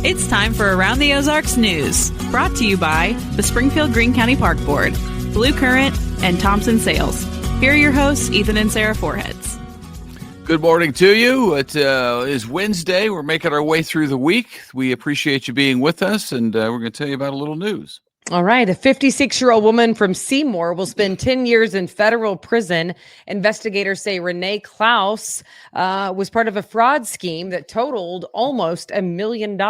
It's time for Around the Ozarks News, brought to you by the Springfield-Greene County Park Board, Blue Current, and Thompson Sales. Here are your hosts, Ethan and Sarah Foreheads. Good morning to you. It is Wednesday. We're making our way through the week. We appreciate you being with us, and we're going to tell you about a little news. All right. A 56-year-old woman from Seymour will spend 10 years in federal prison. Investigators say Renee Klaus was part of a fraud scheme that totaled almost $1 million.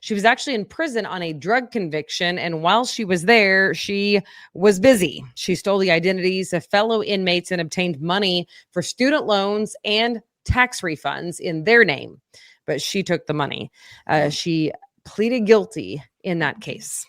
She was actually in prison on a drug conviction, and while she was there, she was busy. She stole the identities of fellow inmates and obtained money for student loans and tax refunds in their name. But she took the money. She pleaded guilty in that case.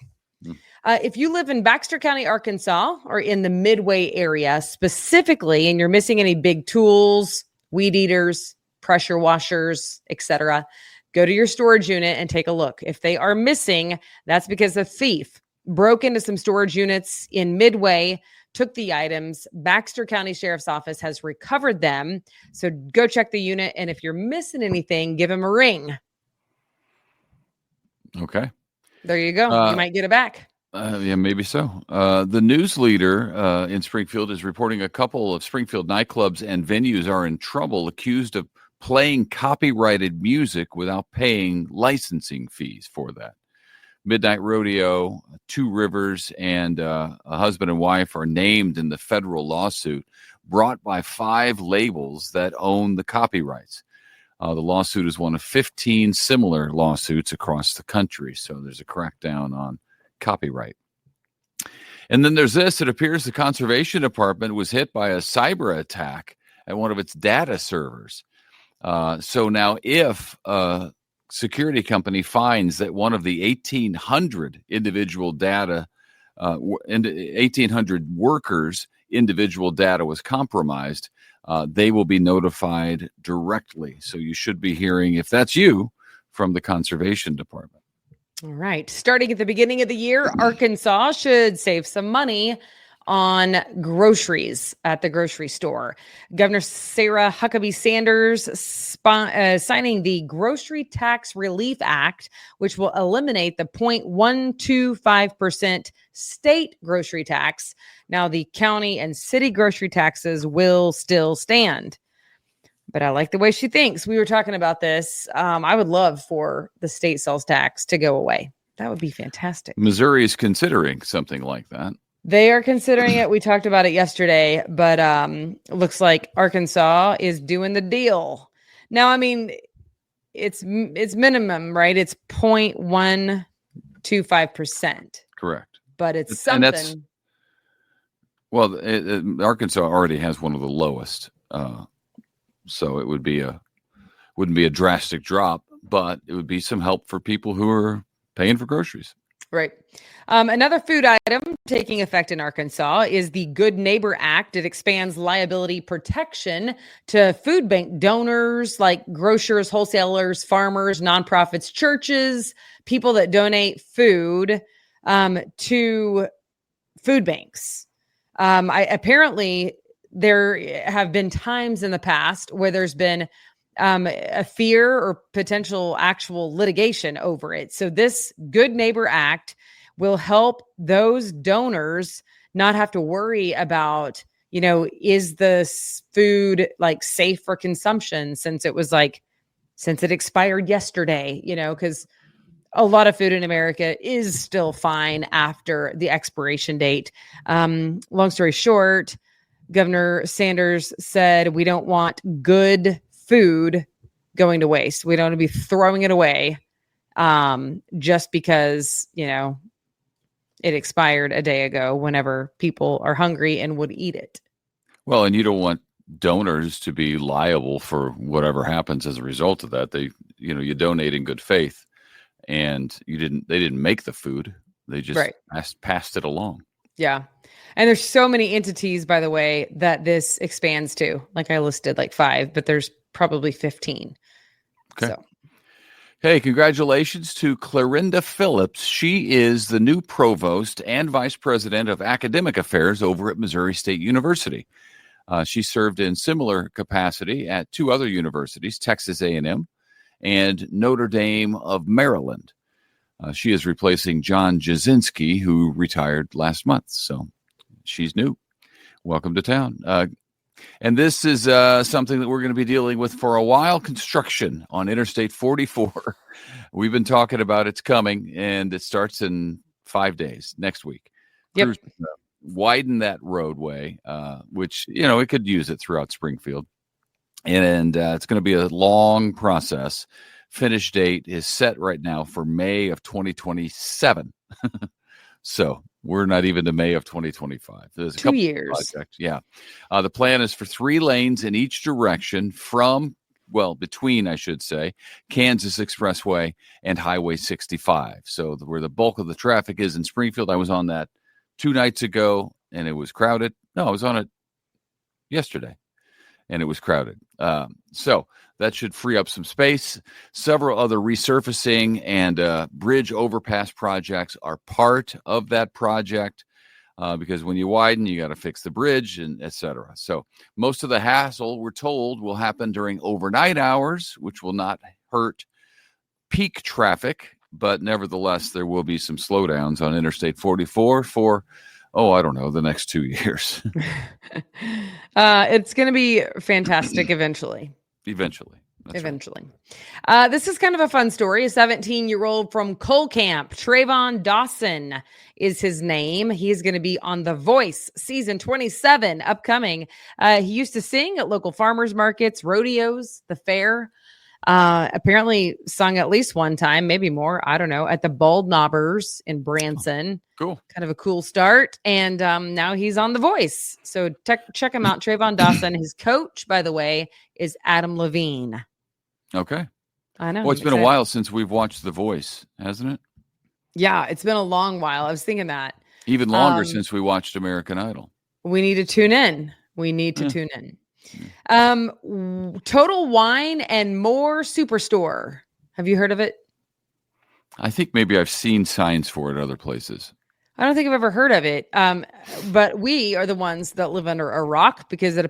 If you live in Baxter County, Arkansas, or in the Midway area specifically, and you're missing any big tools, weed eaters, pressure washers, etc., go to your storage unit and take a look. If they are missing, that's because a thief broke into some storage units in Midway, took the items. Baxter County Sheriff's Office has recovered them. So go check the unit, and if you're missing anything, give them a ring. Okay. There you go. You might get it back. Yeah, maybe so. The news leader in Springfield is reporting a couple of Springfield nightclubs and venues are in trouble, accused of playing copyrighted music without paying licensing fees for that. Midnight Rodeo, Two Rivers, and a husband and wife are named in the federal lawsuit brought by 5 labels that own the copyrights. The lawsuit is one of 15 similar lawsuits across the country, so there's a crackdown on copyright. And then there's this. It appears the Conservation Department was hit by a cyber attack at one of its data servers. So now if a security company finds that one of the 1,800 individual data, 1,800 workers' individual data was compromised, they will be notified directly. So you should be hearing, if that's you, from the Conservation Department. All right. Starting at the beginning of the year, Arkansas should save some money on groceries at the grocery store. Governor Sarah Huckabee Sanders signing the Grocery Tax Relief Act, which will eliminate the 0.125% state grocery tax. Now, the county and city grocery taxes will still stand. But I like the way she thinks. We were talking about this. I would love for the state sales tax to go away. That would be fantastic. Missouri is considering something like that. They are considering it. We talked about it yesterday, but it looks like Arkansas is doing the deal. Now, I mean, it's minimum, right? It's 0.125%. Correct. But it's something. And Arkansas already has one of the lowest. So it wouldn't be a drastic drop, but it would be some help for people who are paying for groceries. Right. Another food item taking effect in Arkansas is the Good Neighbor Act. It expands liability protection to food bank donors like grocers, wholesalers, farmers, nonprofits, churches, people that donate food to food banks. Apparently, there have been times in the past where there's been a fear or potential actual litigation over it. So this Good Neighbor Act will help those donors not have to worry about, is this food like safe for consumption since it expired yesterday, because a lot of food in America is still fine after the expiration date. Long story short, Governor Sanders said we don't want good food going to waste. We don't want to be throwing it away just because, it expired a day ago whenever people are hungry and would eat it. Well, and you don't want donors to be liable for whatever happens as a result of that. You donate in good faith and they didn't make the food. They just passed it along. Yeah. And there's so many entities, by the way, that this expands to. Like I listed 5, but there's probably 15. Okay. So. Hey, congratulations to Clarinda Phillips. She is the new provost and vice president of academic affairs over at Missouri State University. She served in similar capacity at 2 other universities, Texas A&M and Notre Dame of Maryland. She is replacing John Jasinski, who retired last month. So she's new. Welcome to town. And this is something that we're going to be dealing with for a while. Construction on Interstate 44. We've been talking about it's coming, and it starts in 5 days, next week. Yep. Crews, widen that roadway, which, it could use it throughout Springfield. And it's going to be a long process. Finish date is set right now for May of 2027. So we're not even to May of 2025. There's a 2 years. Projects. Yeah. The plan is for 3 lanes in each direction between, I should say, Kansas Expressway and Highway 65. So where the bulk of the traffic is in Springfield. I was on that 2 nights ago, and it was crowded. No, I was on it yesterday, and it was crowded. So that should free up some space. Several other resurfacing and bridge overpass projects are part of that project because when you widen, you got to fix the bridge and et cetera. So most of the hassle, we're told, will happen during overnight hours, which will not hurt peak traffic. But nevertheless, there will be some slowdowns on Interstate 44 for, I don't know, the next 2 years. It's going to be fantastic eventually. Eventually. This is kind of a fun story. A 17-year-old from Cole Camp, Trayvon Dawson is his name. He's going to be on The Voice season 27 upcoming. He used to sing at local farmers markets, rodeos, the fair. Apparently sung at least one time, maybe more. I don't know, at the Bald Knobbers in Branson. Cool. Kind of a cool start. And now he's on The Voice. So check him out, Trayvon Dawson. His coach, by the way, is Adam Levine. Okay. I know. Well, it's been a while since we've watched The Voice, hasn't it? Yeah, it's been a long while. I was thinking that. Even longer since we watched American Idol. We need to tune in. Tune in. Total Wine and More Superstore. Have you heard of it? I think maybe I've seen signs for it other places. I don't think I've ever heard of it. But we are the ones that live under a rock because it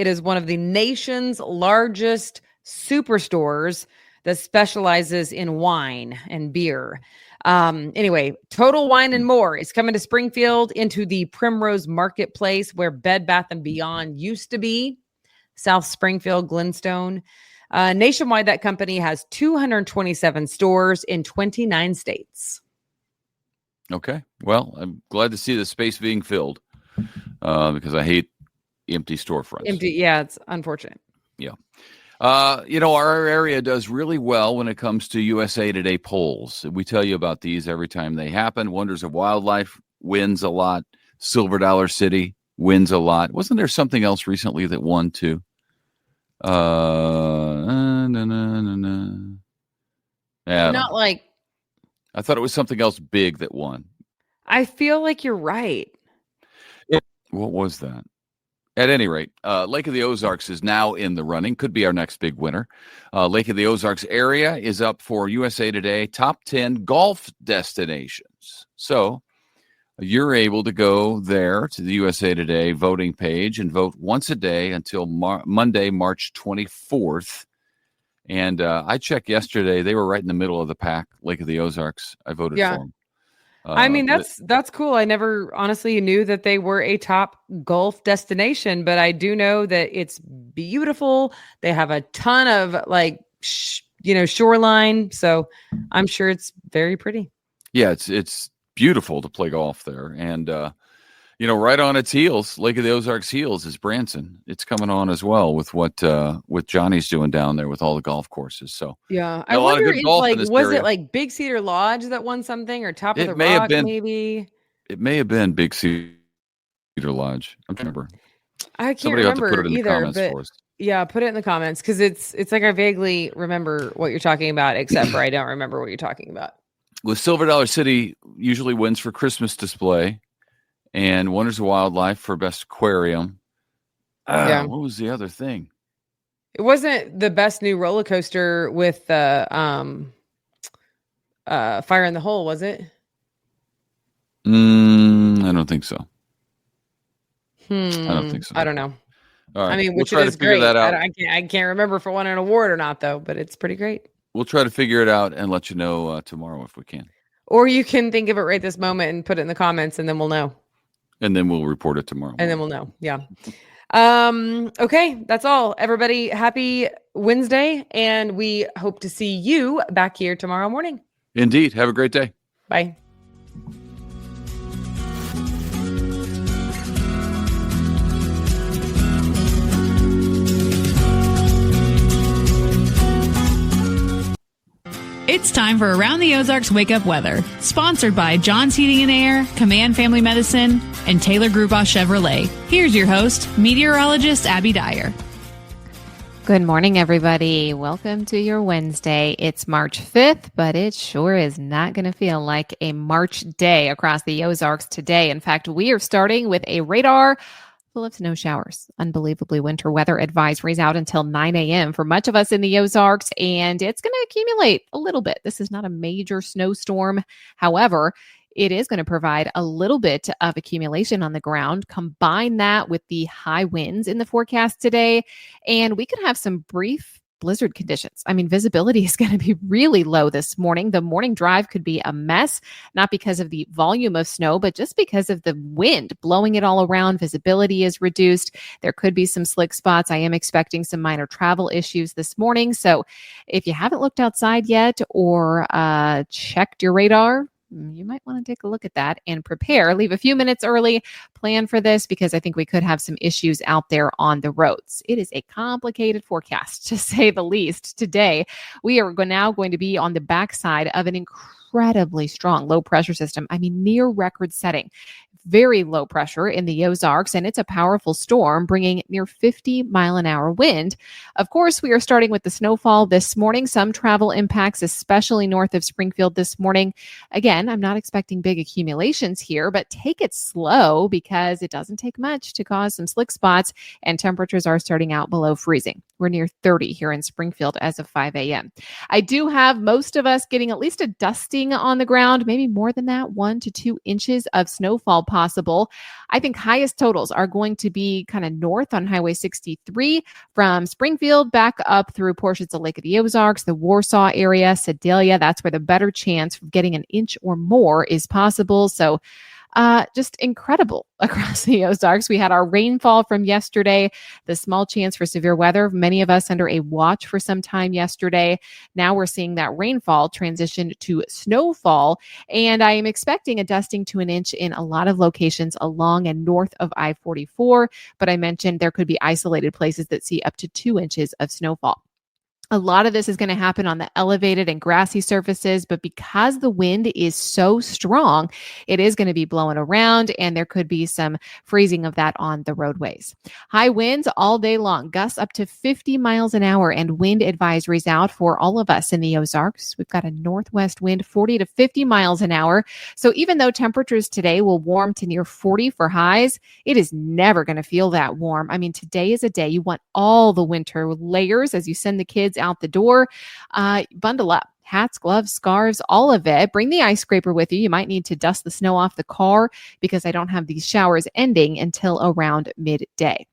is one of the nation's largest superstores that specializes in wine and beer. Anyway, Total Wine and More is coming to Springfield into the Primrose Marketplace where Bed Bath & Beyond used to be. South Springfield, Glenstone. Nationwide, that company has 227 stores in 29 states. Okay. Well, I'm glad to see the space being filled because I hate empty storefronts. Yeah, it's unfortunate. Yeah. Our area does really well when it comes to USA Today polls. We tell you about these every time they happen. Wonders of Wildlife wins a lot. Silver Dollar City wins a lot. Wasn't there something else recently that won too? Yeah, not like. I thought it was something else big that won. I feel like you're right. What was that? At any rate, Lake of the Ozarks is now in the running. Could be our next big winner. Lake of the Ozarks area is up for USA Today Top 10 Golf Destinations. So you're able to go there to the USA Today voting page and vote once a day until Monday, March 24th. And I checked yesterday. They were right in the middle of the pack, Lake of the Ozarks. I voted for them. That's cool. I never honestly knew that they were a top golf destination, but I do know that it's beautiful. They have a ton of shoreline. So I'm sure it's very pretty. Yeah, it's beautiful to play golf there. And, right on its heels, Lake of the Ozarks heels is Branson. It's coming on as well with what with Johnny's doing down there with all the golf courses. So yeah, I wonder if was it like Big Cedar Lodge that won something or Top of the Rock? Maybe it may have been Big Cedar Lodge. I'm trying to remember. I can't remember put it in either. The comments for us. Yeah, put it in the comments because it's like I vaguely remember what you're talking about, except for I don't remember what you're talking about. With Silver Dollar City usually wins for Christmas display. And Wonders of Wildlife for Best Aquarium. What was the other thing? It wasn't the best new roller coaster with the Fire in the Hole, was it? I don't think so. I don't think so. I don't know. All right. I mean, which is great. I can't remember if it won an award or not, though, but it's pretty great. We'll try to figure it out and let you know tomorrow if we can. Or you can think of it right this moment and put it in the comments, and then we'll know. And then we'll report it tomorrow morning. And then we'll know. Yeah. Okay, that's all. Everybody, happy Wednesday, and we hope to see you back here tomorrow morning. Indeed. Have a great day. Bye. It's time for Around the Ozarks Wake Up Weather, sponsored by John's Heating and Air, Command Family Medicine, and Taylor Grubaugh Chevrolet. Here's your host, meteorologist Abby Dyer. Good morning, everybody. Welcome to your Wednesday. It's March 5th, but it sure is not going to feel like a March day across the Ozarks today. In fact, we are starting with a radar full of snow showers. Unbelievably winter weather advisories out until 9 a.m. for much of us in the Ozarks, and it's going to accumulate a little bit. This is not a major snowstorm. However, it is going to provide a little bit of accumulation on the ground. Combine that with the high winds in the forecast today, and we could have some brief blizzard conditions. I mean, visibility is going to be really low this morning. The morning drive could be a mess, not because of the volume of snow, but just because of the wind blowing it all around. Visibility is reduced. There could be some slick spots. I am expecting some minor travel issues this morning. So if you haven't looked outside yet or checked your radar, you might want to take a look at that and prepare. Leave a few minutes early, plan for this, because I think we could have some issues out there on the roads. It is a complicated forecast, to say the least. Today, we are now going to be on the backside of an incredibly strong low pressure system. I mean, near record setting. Very low pressure in the Ozarks, and it's a powerful storm bringing near 50-mile-an-hour wind. Of course, we are starting with the snowfall this morning. Some travel impacts, especially north of Springfield this morning. Again, I'm not expecting big accumulations here, but take it slow because it doesn't take much to cause some slick spots, and temperatures are starting out below freezing. We're near 30 here in Springfield as of 5 a.m. I do have most of us getting at least a dusting on the ground, maybe more than that, 1 to 2 inches of snowfall possible. I think highest totals are going to be kind of north on Highway 63 from Springfield back up through portions of Lake of the Ozarks, the Warsaw area, Sedalia. That's where the better chance of getting an inch or more is possible. So just incredible across the Ozarks. We had our rainfall from yesterday, the small chance for severe weather, many of us under a watch for some time yesterday. Now we're seeing that rainfall transition to snowfall, and I am expecting a dusting to an inch in a lot of locations along and north of I-44, but I mentioned there could be isolated places that see up to 2 inches of snowfall. A lot of this is going to happen on the elevated and grassy surfaces, but because the wind is so strong, it is going to be blowing around, and there could be some freezing of that on the roadways. High winds all day long, gusts up to 50 miles an hour, and wind advisories out for all of us in the Ozarks. We've got a northwest wind 40 to 50 miles an hour. So even though temperatures today will warm to near 40 for highs, it is never going to feel that warm. I mean, today is a day you want all the winter layers as you send the kids out the door. Bundle up. Hats, gloves, scarves, all of it. Bring the ice scraper with you. You might need to dust the snow off the car because I don't have these showers ending until around midday.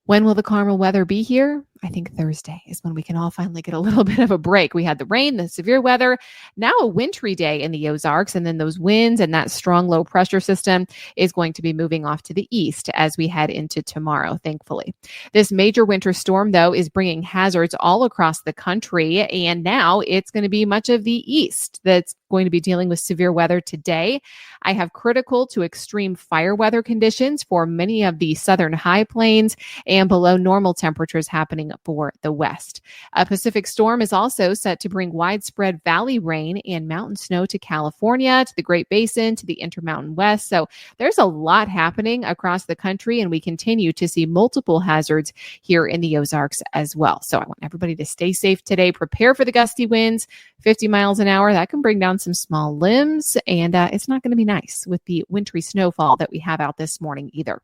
When will the calmer weather be here? I think Thursday is when we can all finally get a little bit of a break. We had the rain, the severe weather, now a wintry day in the Ozarks, and then those winds and that strong low pressure system is going to be moving off to the east as we head into tomorrow, thankfully. This major winter storm, though, is bringing hazards all across the country, and now it's going to be much of the east that's going to be dealing with severe weather today. I have critical to extreme fire weather conditions for many of the southern high plains and below normal temperatures happening for the west. A Pacific storm is also set to bring widespread valley rain and mountain snow to California, to the Great Basin, to the Intermountain West. So there's a lot happening across the country, and we continue to see multiple hazards here in the Ozarks as well. So I want everybody to stay safe today. Prepare for the gusty winds, 50 miles an hour. That can bring down some small limbs, and it's not going to be nice with the wintry snowfall that we have out this morning either.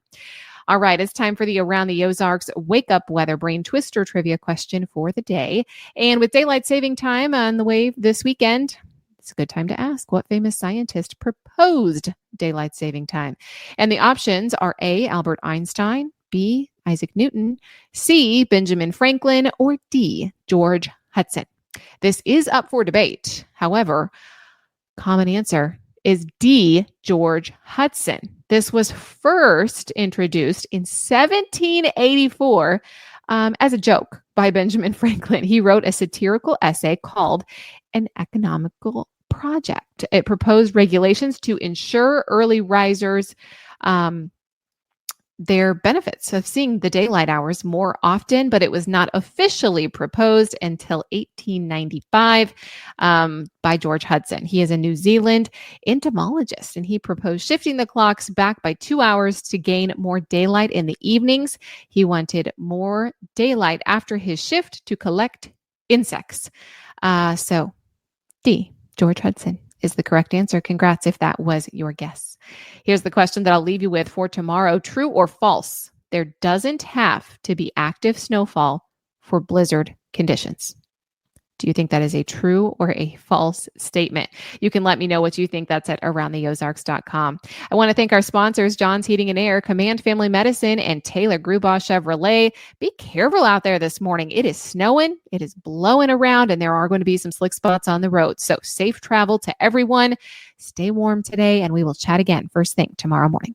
All right, it's time for the Around the Ozarks Wake Up Weather Brain Twister trivia question for the day. And with daylight saving time on the way this weekend, it's a good time to ask, what famous scientist proposed daylight saving time? And the options are A, Albert Einstein, B, Isaac Newton, C, Benjamin Franklin, or D, George Hudson. This is up for debate. However, common answer is D, George Hudson. This was first introduced in 1784 as a joke by Benjamin Franklin. He wrote a satirical essay called An Economical Project. It proposed regulations to ensure early risers their benefits of seeing the daylight hours more often, but it was not officially proposed until 1895 by George Hudson. He is a New Zealand entomologist, and he proposed shifting the clocks back by 2 hours to gain more daylight in the evenings. He wanted more daylight after his shift to collect insects. So D, George Hudson is the correct answer. Congrats if that was your guess. Here's the question that I'll leave you with for tomorrow. True or false? There doesn't have to be active snowfall for blizzard conditions. Do you think that is a true or a false statement? You can let me know what you think. That's at aroundtheozarks.com. I want to thank our sponsors, John's Heating and Air, Command Family Medicine, and Taylor Grubaugh Chevrolet. Be careful out there this morning. It is snowing, it is blowing around, and there are going to be some slick spots on the road. So safe travel to everyone. Stay warm today, and we will chat again first thing tomorrow morning.